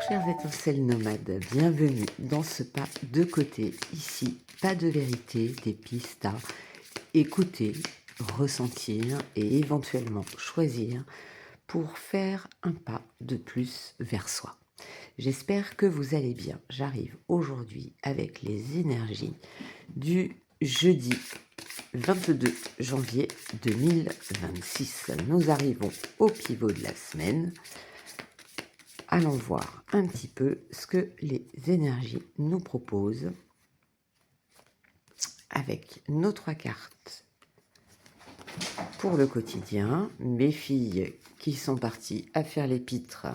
Chers étincelles nomades, bienvenue dans ce pas de côté. Ici, pas de vérité, des pistes à écouter, ressentir et éventuellement choisir pour faire un pas de plus vers soi. J'espère que vous allez bien. J'arrive aujourd'hui avec les énergies du jeudi 22 janvier 2026. Nous arrivons au pivot de la semaine. Allons voir un petit peu ce que les énergies nous proposent avec nos 3 cartes pour le quotidien. Mes filles qui sont parties à faire les pitres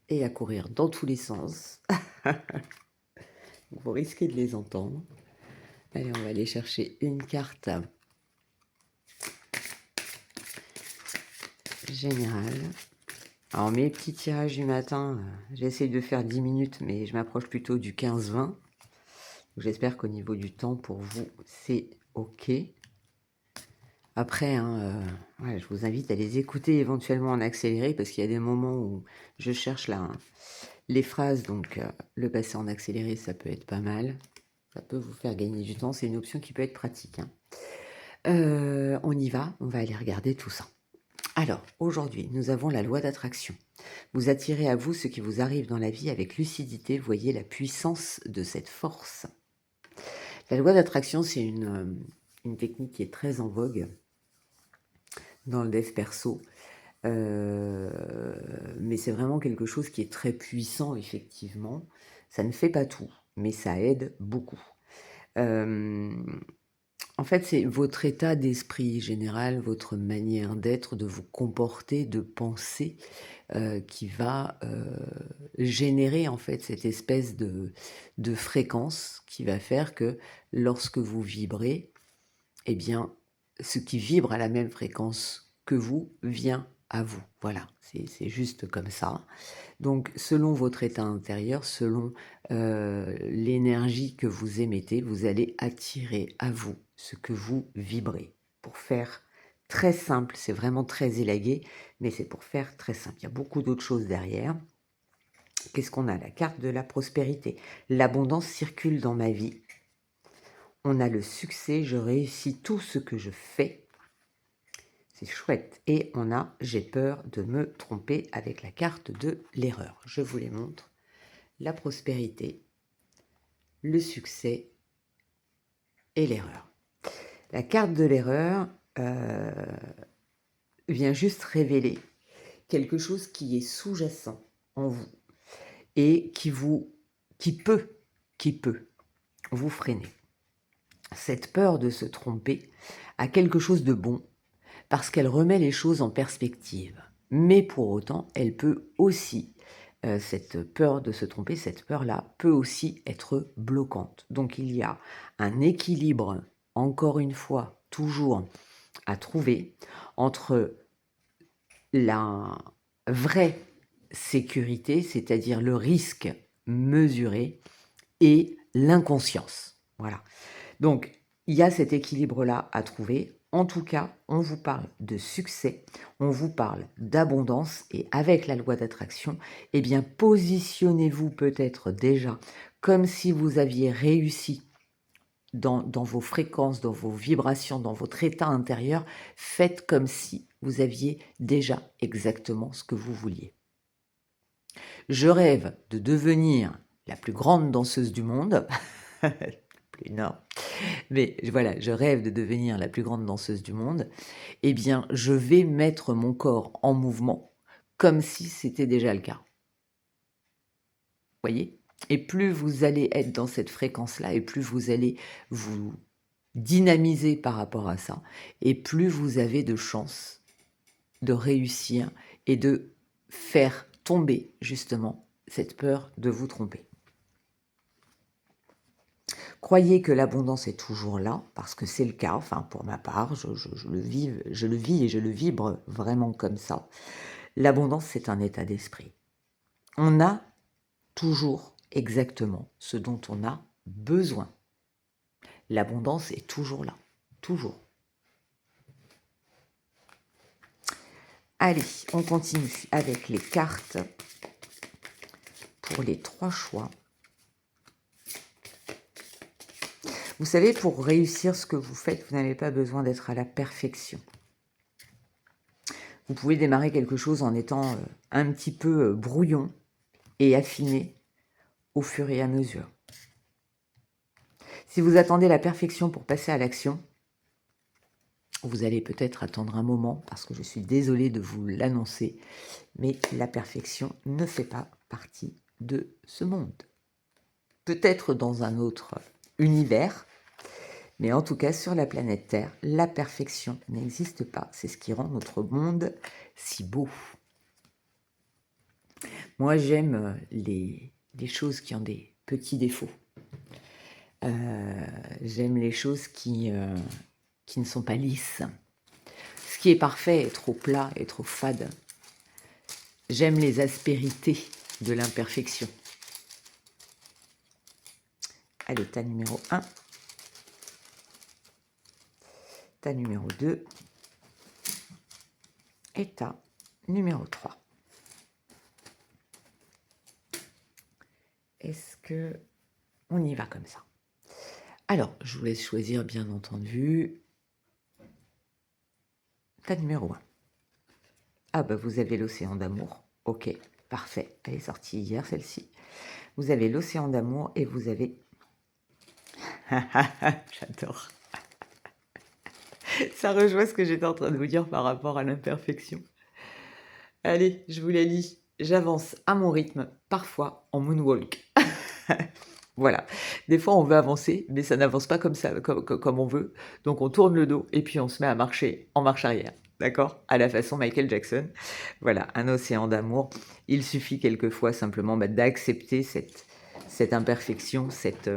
et à courir dans tous les sens. Vous risquez de les entendre. Allez, on va aller chercher une carte générale. Alors mes petits tirages du matin, j'essaye de faire 10 minutes, mais je m'approche plutôt du 15-20. J'espère qu'au niveau du temps, pour vous, c'est OK. Après, ouais, je vous invite à les écouter éventuellement en accéléré, parce qu'il y a des moments où je cherche les phrases, donc le passer en accéléré, ça peut être pas mal. Ça peut vous faire gagner du temps, c'est une option qui peut être pratique. On y va, on va aller regarder tout ça. Alors, aujourd'hui, nous avons la loi d'attraction. Vous attirez à vous ce qui vous arrive dans la vie avec lucidité, voyez la puissance de cette force. La loi d'attraction, c'est une technique qui est très en vogue dans le dev perso, mais c'est vraiment quelque chose qui est très puissant, effectivement. Ça ne fait pas tout, mais ça aide beaucoup. En fait, c'est votre état d'esprit général, votre manière d'être, de vous comporter, de penser, qui va générer en fait cette espèce de fréquence qui va faire que lorsque vous vibrez, eh bien, ce qui vibre à la même fréquence que vous vient à vous. Voilà, c'est juste comme ça. Donc, selon votre état intérieur, selon l'énergie que vous émettez, vous allez attirer à vous ce que vous vibrez. Pour faire très simple, c'est vraiment très élagué, mais c'est pour faire très simple. Il y a beaucoup d'autres choses derrière. Qu'est-ce qu'on a? La carte de la prospérité. L'abondance circule dans ma vie. On a le succès, je réussis tout ce que je fais. C'est chouette. Et on a j'ai peur de me tromper avec la carte de l'erreur. Je vous les montre. La prospérité, le succès et l'erreur. La carte de l'erreur vient juste révéler quelque chose qui est sous-jacent en vous et qui peut vous freiner. Cette peur de se tromper a quelque chose de bon parce qu'elle remet les choses en perspective. Mais pour autant, elle peut aussi, cette peur de se tromper, cette peur-là peut aussi être bloquante. Donc il y a un équilibre, encore une fois, toujours à trouver entre la vraie sécurité, c'est-à-dire le risque mesuré, et l'inconscience. Voilà. Donc, il y a cet équilibre-là à trouver. En tout cas, on vous parle de succès, on vous parle d'abondance, et avec la loi d'attraction, eh bien, positionnez-vous peut-être déjà comme si vous aviez réussi dans vos fréquences, dans vos vibrations, dans votre état intérieur. Faites comme si vous aviez déjà exactement ce que vous vouliez. Je rêve de devenir la plus grande danseuse du monde. Plus non. Mais voilà, je rêve de devenir la plus grande danseuse du monde. Eh bien, je vais mettre mon corps en mouvement comme si c'était déjà le cas. Voyez? Et plus vous allez être dans cette fréquence-là, et plus vous allez vous dynamiser par rapport à ça, et plus vous avez de chances de réussir et de faire tomber justement cette peur de vous tromper. Croyez que l'abondance est toujours là, parce que c'est le cas, enfin pour ma part, je le vis et je le vibre vraiment comme ça. L'abondance, c'est un état d'esprit. On a toujours exactement ce dont on a besoin. L'abondance est toujours là, toujours. Allez, on continue avec les cartes pour les 3 choix. Vous savez, pour réussir ce que vous faites, vous n'avez pas besoin d'être à la perfection. Vous pouvez démarrer quelque chose en étant un petit peu brouillon et affiner au fur et à mesure. Si vous attendez la perfection pour passer à l'action, vous allez peut-être attendre un moment, parce que je suis désolée de vous l'annoncer, mais la perfection ne fait pas partie de ce monde. Peut-être dans un autre univers, mais en tout cas, sur la planète Terre, la perfection n'existe pas. C'est ce qui rend notre monde si beau. Moi, j'aime les choses qui ont des petits défauts. J'aime les choses qui ne sont pas lisses. Ce qui est parfait est trop plat et trop fade. J'aime les aspérités de l'imperfection. Allez, tas numéro 1. Tas numéro 2. Et tas numéro 3. Est-ce que on y va comme ça? Alors, je vous laisse choisir, bien entendu. Tas numéro 1. Ah bah vous avez l'océan d'amour. Ok, parfait. Elle est sortie hier, celle-ci. Vous avez l'océan d'amour et vous avez... J'adore. Ça rejoint ce que j'étais en train de vous dire par rapport à l'imperfection. Allez, je vous la lis. J'avance à mon rythme, parfois en moonwalk. Voilà. Des fois, on veut avancer, mais ça n'avance pas comme ça, comme on veut. Donc, on tourne le dos et puis on se met à marcher en marche arrière. D'accord? À la façon Michael Jackson. Voilà, un océan d'amour. Il suffit quelquefois simplement d'accepter cette imperfection, cette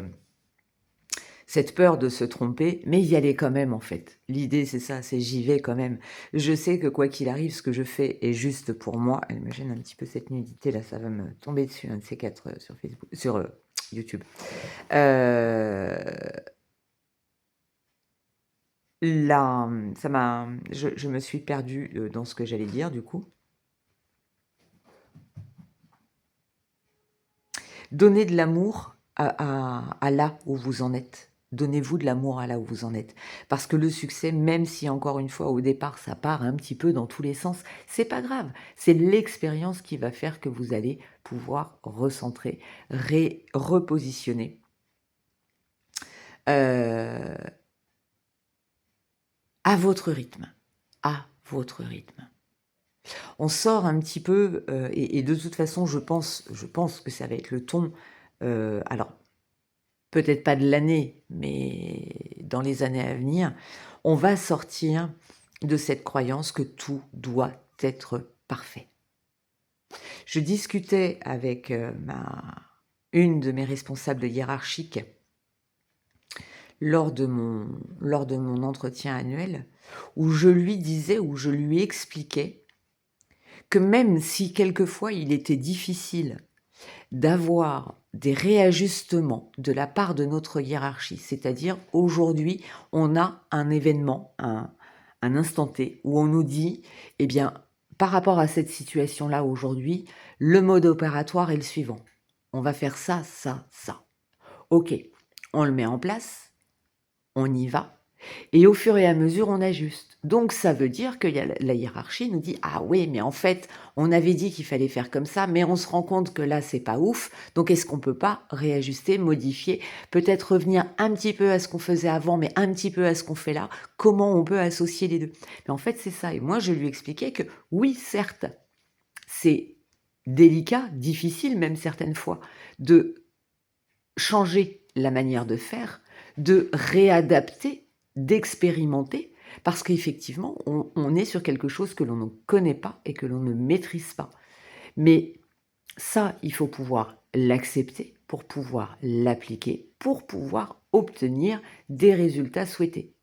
peur de se tromper, mais y aller quand même en fait. L'idée c'est ça, c'est j'y vais quand même. Je sais que quoi qu'il arrive, ce que je fais est juste pour moi. Elle me gêne un petit peu cette nudité là, ça va me tomber dessus, un de ces quatre sur Facebook, sur YouTube. Là, je me suis perdue dans ce que j'allais dire du coup. Donnez de l'amour à là où vous en êtes. Donnez-vous de l'amour à là où vous en êtes. Parce que le succès, même si encore une fois au départ ça part un petit peu dans tous les sens, c'est pas grave. C'est l'expérience qui va faire que vous allez pouvoir recentrer, repositionner. À votre rythme. À votre rythme. On sort un petit peu, et de toute façon, je pense que ça va être le ton. Alors, peut-être pas de l'année, mais dans les années à venir, on va sortir de cette croyance que tout doit être parfait. Je discutais avec une de mes responsables hiérarchiques lors de mon entretien annuel, où je lui disais, où je lui expliquais que même si quelquefois il était difficile d'avoir des réajustements de la part de notre hiérarchie, c'est-à-dire aujourd'hui on a un événement, un instant T où on nous dit, eh bien par rapport à cette situation-là aujourd'hui, le mode opératoire est le suivant. On va faire ça, ça, ça. Ok, on le met en place, on y va, et au fur et à mesure, on ajuste. Donc, ça veut dire que la hiérarchie nous dit « Ah oui, mais en fait, on avait dit qu'il fallait faire comme ça, mais on se rend compte que là, c'est pas ouf. Donc, est-ce qu'on peut pas réajuster, modifier, peut-être revenir un petit peu à ce qu'on faisait avant, mais un petit peu à ce qu'on fait là? Comment on peut associer les deux ?» Mais en fait, c'est ça. Et moi, je lui expliquais que oui, certes, c'est délicat, difficile même certaines fois, de changer la manière de faire, de réadapter, d'expérimenter, parce qu'effectivement, on est sur quelque chose que l'on ne connaît pas et que l'on ne maîtrise pas. Mais ça, il faut pouvoir l'accepter pour pouvoir l'appliquer, pour pouvoir obtenir des résultats souhaités.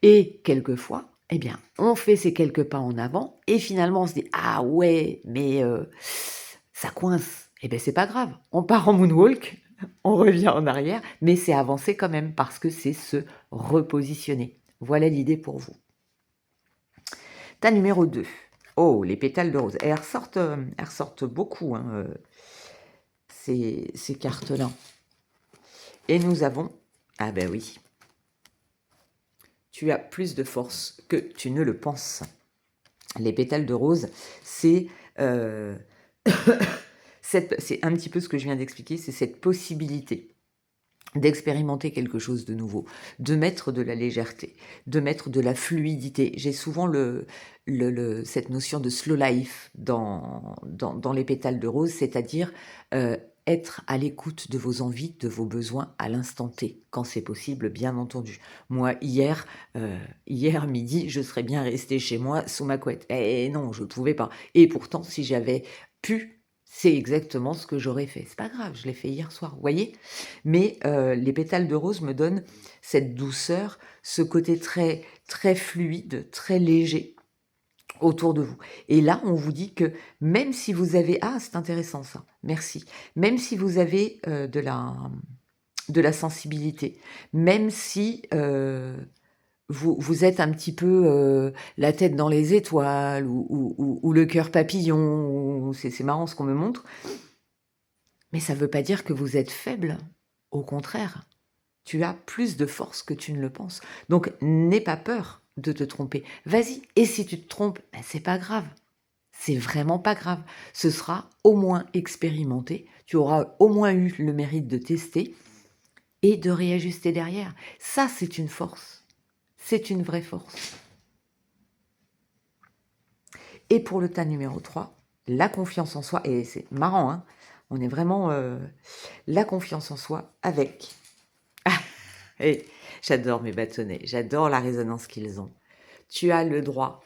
Et quelquefois, eh bien, on fait ces quelques pas en avant et finalement on se dit « Ah ouais, mais ça coince ». Eh bien, c'est pas grave, on part en moonwalk, on revient en arrière, mais c'est avancer quand même parce que c'est se repositionner. Voilà l'idée pour vous. Tas numéro 2. Oh, les pétales de rose. Et elles ressortent beaucoup. Hein. ces cartes-là. Et nous avons, ah ben oui, tu as plus de force que tu ne le penses. Les pétales de rose, c'est c'est un petit peu ce que je viens d'expliquer, c'est cette possibilité d'expérimenter quelque chose de nouveau, de mettre de la légèreté, de mettre de la fluidité. J'ai souvent cette notion de slow life dans les pétales de rose, c'est-à-dire être à l'écoute de vos envies, de vos besoins à l'instant T, quand c'est possible, bien entendu. Moi, hier midi, je serais bien restée chez moi sous ma couette. Et non, je ne pouvais pas. Et pourtant, si j'avais pu, c'est exactement ce que j'aurais fait. C'est pas grave, je l'ai fait hier soir, vous voyez. Mais les pétales de rose me donnent cette douceur, ce côté très, très fluide, très léger autour de vous. Et là, on vous dit que même si vous avez... Ah, c'est intéressant ça, merci. Même si vous avez de la sensibilité, même si vous êtes un petit peu la tête dans les étoiles ou le cœur papillon, c'est marrant ce qu'on me montre, mais ça ne veut pas dire que vous êtes faible. Au contraire, tu as plus de force que tu ne le penses. Donc, n'aie pas peur de te tromper. Vas-y, et si tu te trompes, ben, c'est pas grave. C'est vraiment pas grave. Ce sera au moins expérimenté. Tu auras au moins eu le mérite de tester et de réajuster derrière. Ça, c'est une force. C'est une vraie force. Et pour le tas numéro 3, la confiance en soi. Et c'est marrant, hein, on est vraiment la confiance en soi avec... Et j'adore mes bâtonnets, j'adore la résonance qu'ils ont. Tu as le droit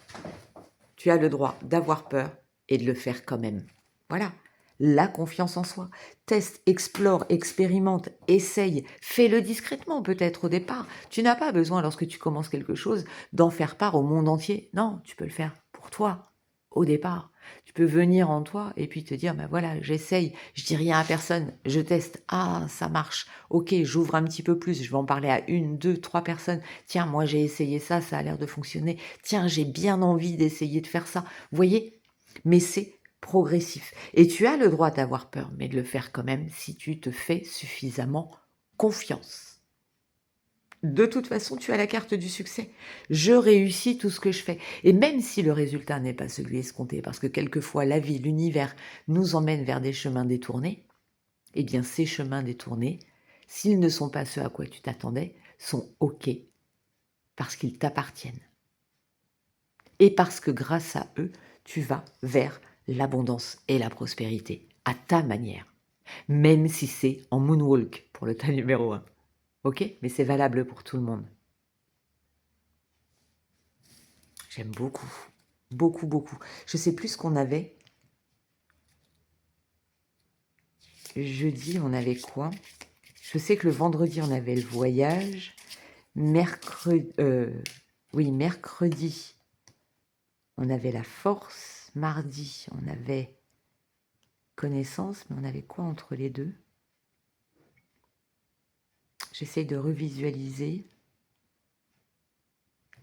d'avoir peur et de le faire quand même. Voilà, la confiance en soi. Teste, explore, expérimente, essaye, fais-le discrètement peut-être au départ. Tu n'as pas besoin, lorsque tu commences quelque chose, d'en faire part au monde entier. Non, tu peux le faire pour toi, au départ. Tu peux venir en toi et puis te dire, ben voilà, j'essaye, je dis rien à personne, je teste, ah, ça marche, ok, j'ouvre un petit peu plus, je vais en parler à 1, 2, 3 personnes, tiens, moi j'ai essayé ça, ça a l'air de fonctionner, tiens, j'ai bien envie d'essayer de faire ça, vous voyez, mais c'est progressif. Et tu as le droit d'avoir peur, mais de le faire quand même si tu te fais suffisamment confiance. De toute façon, tu as la carte du succès. Je réussis tout ce que je fais. Et même si le résultat n'est pas celui escompté, parce que quelquefois la vie, l'univers nous emmène vers des chemins détournés, eh bien ces chemins détournés, s'ils ne sont pas ceux à quoi tu t'attendais, sont OK, parce qu'ils t'appartiennent. Et parce que grâce à eux, tu vas vers l'abondance et la prospérité, à ta manière. Même si c'est en moonwalk pour le tas numéro 1. Ok, mais c'est valable pour tout le monde. J'aime beaucoup, beaucoup, beaucoup. Je sais plus ce qu'on avait. Jeudi, on avait quoi? Je sais que le vendredi, on avait le voyage. Mercredi, mercredi, on avait la force. Mardi, on avait connaissance, mais on avait quoi entre les deux? J'essaye de revisualiser.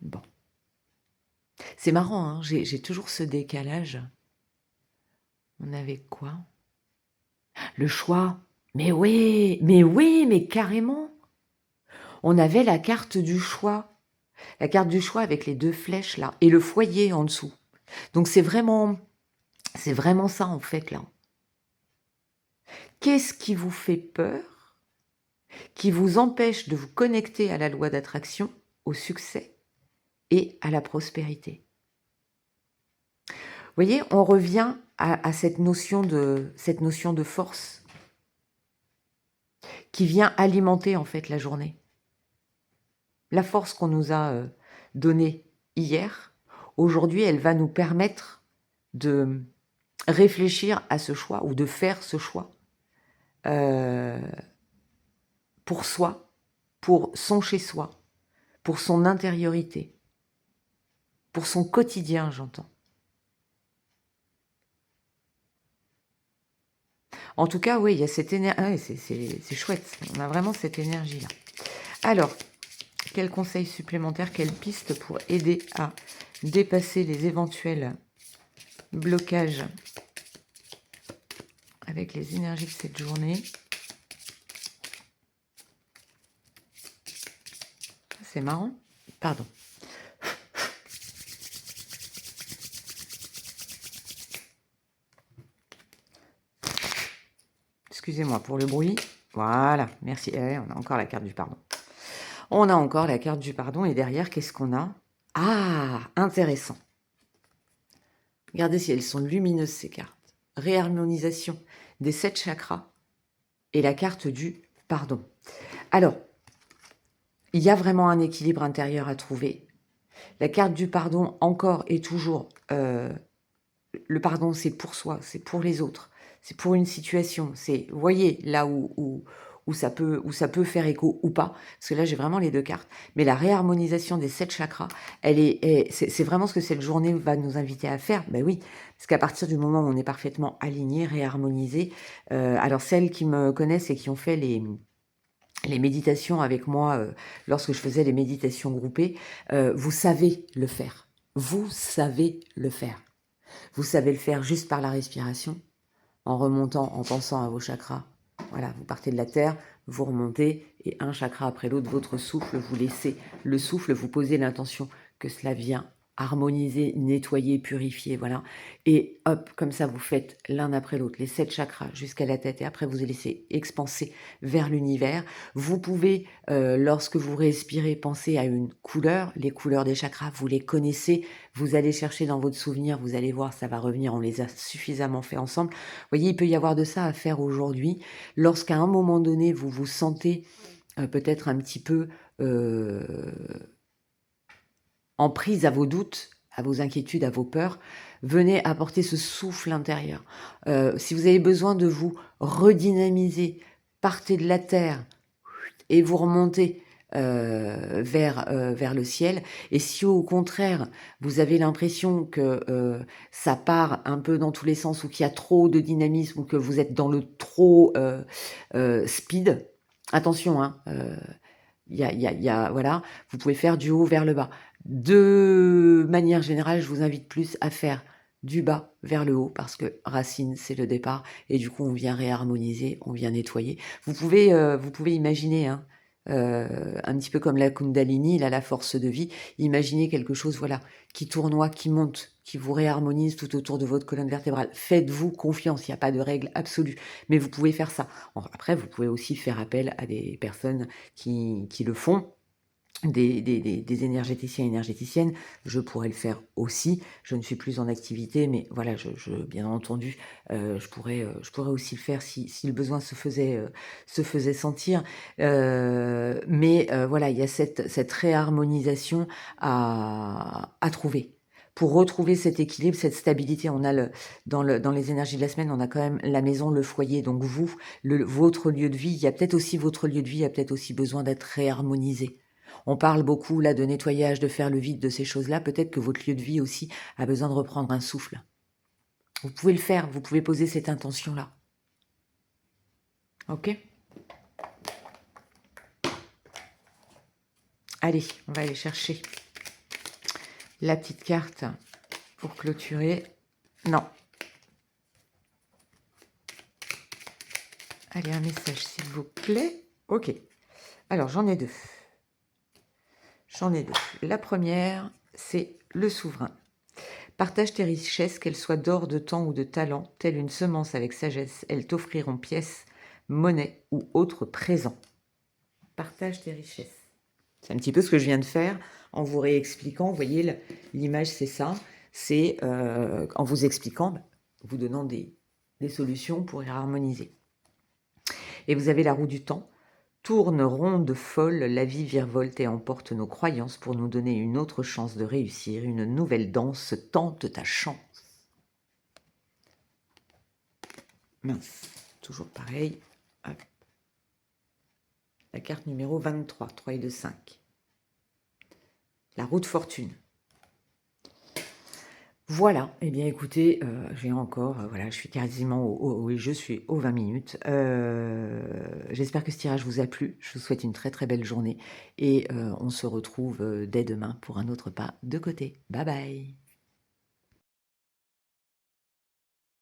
Bon. C'est marrant, hein, j'ai toujours ce décalage. On avait quoi? Le choix. Mais oui, mais carrément. On avait la carte du choix. La carte du choix avec les 2 flèches là. Et le foyer en dessous. Donc c'est vraiment ça en fait là. Qu'est-ce qui vous fait peur? Qui vous empêche de vous connecter à la loi d'attraction, au succès et à la prospérité? Vous voyez, on revient à cette notion de force qui vient alimenter en fait la journée. La force qu'on nous a donnée hier, aujourd'hui, elle va nous permettre de réfléchir à ce choix ou de faire ce choix pour soi, pour son chez-soi, pour son intériorité, pour son quotidien, j'entends. En tout cas, oui, il y a cette énergie. Ah, c'est chouette, on a vraiment cette énergie-là. Alors, quels conseils supplémentaires, quelles pistes pour aider à dépasser les éventuels blocages avec les énergies de cette journée. C'est marrant. Pardon. Excusez-moi pour le bruit. Voilà, merci. On a encore la carte du pardon. On a encore la carte du pardon. Et derrière, qu'est-ce qu'on a? Ah, intéressant. Regardez si elles sont lumineuses, ces cartes. Réharmonisation des 7 chakras et la carte du pardon. Alors, il y a vraiment un équilibre intérieur à trouver. La carte du pardon, encore et toujours, le pardon, c'est pour soi, c'est pour les autres, c'est pour une situation. C'est, vous voyez, là où ça peut faire écho ou pas, parce que là, j'ai vraiment les deux cartes. Mais la réharmonisation des 7 chakras, c'est vraiment ce que cette journée va nous inviter à faire. Ben oui, parce qu'à partir du moment où on est parfaitement aligné, réharmonisé, alors celles qui me connaissent et qui ont fait les méditations avec moi, lorsque je faisais les méditations groupées, vous savez le faire. Vous savez le faire. Vous savez le faire juste par la respiration, en remontant, en pensant à vos chakras. Voilà, vous partez de la terre, vous remontez, et un chakra après l'autre, votre souffle, vous laissez le souffle, vous posez l'intention que cela vient harmoniser, nettoyer, purifier, voilà. Et hop, comme ça, vous faites l'un après l'autre, les 7 chakras jusqu'à la tête, et après, vous laissez expanser vers l'univers. Vous pouvez, lorsque vous respirez, penser à une couleur. Les couleurs des chakras, vous les connaissez. Vous allez chercher dans votre souvenir, vous allez voir, ça va revenir, on les a suffisamment fait ensemble. Vous voyez, il peut y avoir de ça à faire aujourd'hui. Lorsqu'à un moment donné, vous vous sentez peut-être un petit peu en prise à vos doutes, à vos inquiétudes, à vos peurs, venez apporter ce souffle intérieur. Si vous avez besoin de vous redynamiser, partez de la terre et vous remontez vers le ciel. Et si au contraire, vous avez l'impression que ça part un peu dans tous les sens ou qu'il y a trop de dynamisme ou que vous êtes dans le trop speed, attention, hein, voilà, vous pouvez faire du haut vers le bas. De manière générale, je vous invite plus à faire du bas vers le haut parce que racine, c'est le départ et du coup, on vient réharmoniser, on vient nettoyer. Vous pouvez imaginer, hein, un petit peu comme la Kundalini, là, la force de vie, imaginez quelque chose, voilà, qui tournoie, qui monte, qui vous réharmonise tout autour de votre colonne vertébrale. Faites-vous confiance, il n'y a pas de règle absolue, mais vous pouvez faire ça. Après, vous pouvez aussi faire appel à des personnes qui le font, des énergéticiens et énergéticiennes. Je pourrais le faire aussi. Je ne suis plus en activité, mais voilà, bien entendu, je pourrais aussi le faire si le besoin se faisait sentir. Mais voilà, il y a cette réharmonisation à trouver. Pour retrouver cet équilibre, cette stabilité, on a dans les énergies de la semaine, on a quand même la maison, le foyer. Donc vous, votre lieu de vie, il y a peut-être aussi votre lieu de vie, il y a peut-être aussi besoin d'être réharmonisé. On parle beaucoup là de nettoyage, de faire le vide de ces choses-là. Peut-être que votre lieu de vie aussi a besoin de reprendre un souffle. Vous pouvez le faire, vous pouvez poser cette intention-là. Ok ? Allez, on va aller chercher la petite carte pour clôturer. Non. Allez, un message s'il vous plaît. Ok. Alors, j'en ai deux. La première, c'est le souverain. Partage tes richesses, qu'elles soient d'or, de temps ou de talent, telle une semence avec sagesse. Elles t'offriront pièces, monnaie ou autres présents. Partage tes richesses. C'est un petit peu ce que je viens de faire en vous réexpliquant. Vous voyez, l'image, c'est ça. C'est en vous expliquant, vous donnant des solutions pour y harmoniser. Et vous avez la roue du temps. Tourne ronde folle, la vie virevolte et emporte nos croyances pour nous donner une autre chance de réussir. Une nouvelle danse, tente ta chance. Mince, toujours pareil. Hop. La carte numéro 23, 3 et 2, 5. La roue de fortune. Voilà, eh bien écoutez, j'ai encore, voilà, je suis quasiment je suis aux 20 minutes. J'espère que ce tirage vous a plu. Je vous souhaite une très très belle journée et on se retrouve dès demain pour un autre pas de côté. Bye bye.